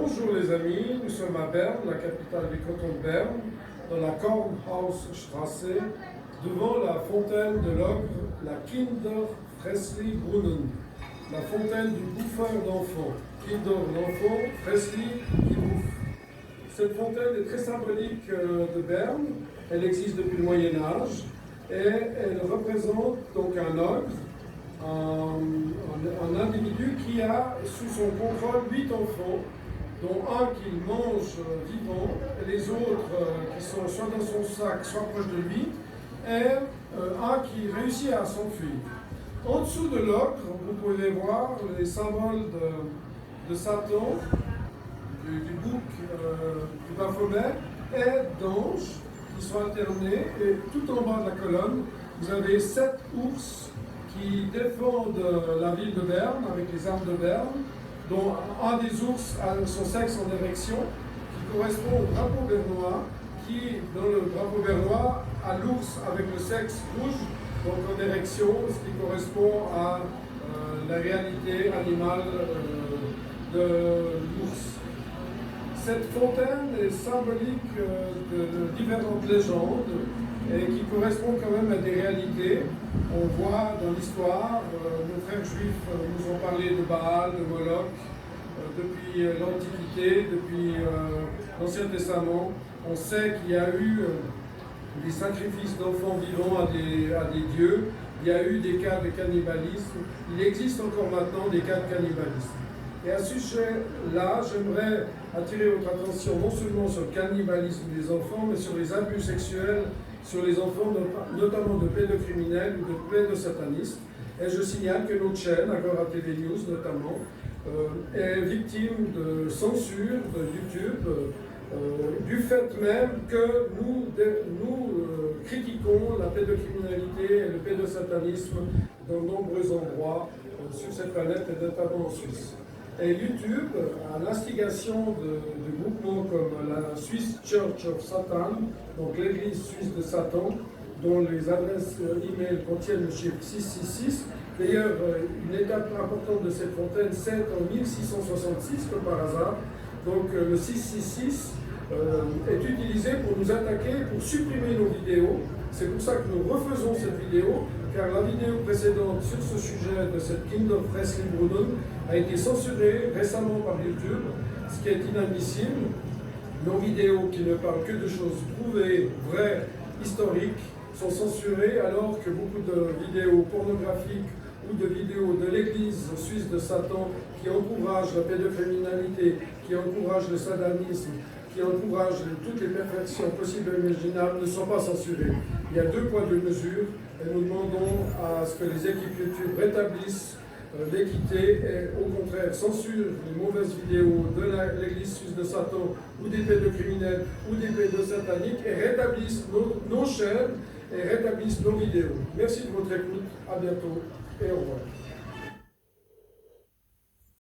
Bonjour les amis, nous sommes à Berne, la capitale du canton de Berne, dans la Kornhausstraße, devant la fontaine de l'ogre, la Kinderfressli-Brunnen, la fontaine du bouffeur d'enfants. Kinder l'enfant, Fressli qui bouffe. Cette fontaine est très symbolique de Berne, elle existe depuis le Moyen-Âge et elle représente donc un ogre, un individu qui a sous son contrôle 8 enfants, dont un qu'il mange vivant, et les autres qui sont soit dans son sac, soit proches de lui, et un qui réussit à s'enfuir. En dessous de l'ogre, vous pouvez voir les symboles de Satan, du bouc, du Baphomet, et d'anges qui sont alternés, et tout en bas de la colonne, vous avez 7 ours qui défendent la ville de Berne avec les armes de Berne, dont un des ours a son sexe en érection, qui correspond au drapeau bernois, qui, dans le drapeau bernois, a l'ours avec le sexe rouge, donc en érection, ce qui correspond à la réalité animale de l'ours. Cette fontaine est symbolique de différentes légendes et qui correspondent quand même à des réalités. On voit dans l'histoire, nos frères juifs nous ont parlé de Baal, de Moloch, depuis l'Antiquité, depuis l'Ancien Testament. On sait qu'il y a eu des sacrifices d'enfants vivants à des dieux, il y a eu des cas de cannibalisme, il existe encore maintenant des cas de cannibalisme. Et à ce sujet-là, j'aimerais attirer votre attention non seulement sur le cannibalisme des enfants, mais sur les abus sexuels sur les enfants, notamment de pédocriminels ou de pédosatanistes. Et je signale que notre chaîne, Agora TV News notamment, est victime de censure de YouTube, du fait même que nous critiquons la pédocriminalité et le pédosatanisme dans de nombreux endroits sur cette planète et notamment en Suisse. Et YouTube, à l'instigation de groupements comme la Swiss Church of Satan, donc l'église suisse de Satan, dont les adresses e-mail contiennent le chiffre 666. D'ailleurs, une étape importante de cette fontaine, c'est en 1666, comme par hasard. Donc le 666 est utilisé pour nous attaquer, pour supprimer nos vidéos. C'est pour ça que nous refaisons cette vidéo, car la vidéo précédente sur ce sujet de cette Kinderfressli-Brunnen a été censurée récemment par YouTube, ce qui est inadmissible. Nos vidéos qui ne parlent que de choses prouvées, vraies, historiques, sont censurées, alors que beaucoup de vidéos pornographiques ou de vidéos de l'église suisse de Satan qui encouragent la pédocriminalité, qui encouragent le satanisme, qui encouragent toutes les perfections possibles et imaginables ne sont pas censurées. Il y a 2 poids, 2 mesures, et nous demandons à ce que les équipes YouTube rétablissent l'équité et au contraire censurent les mauvaises vidéos de l'église suisse de Satan ou des pédocriminels ou des pédosataniques et rétablissent nos chaînes et rétablissent nos vidéos. Merci de votre écoute, à bientôt et au revoir.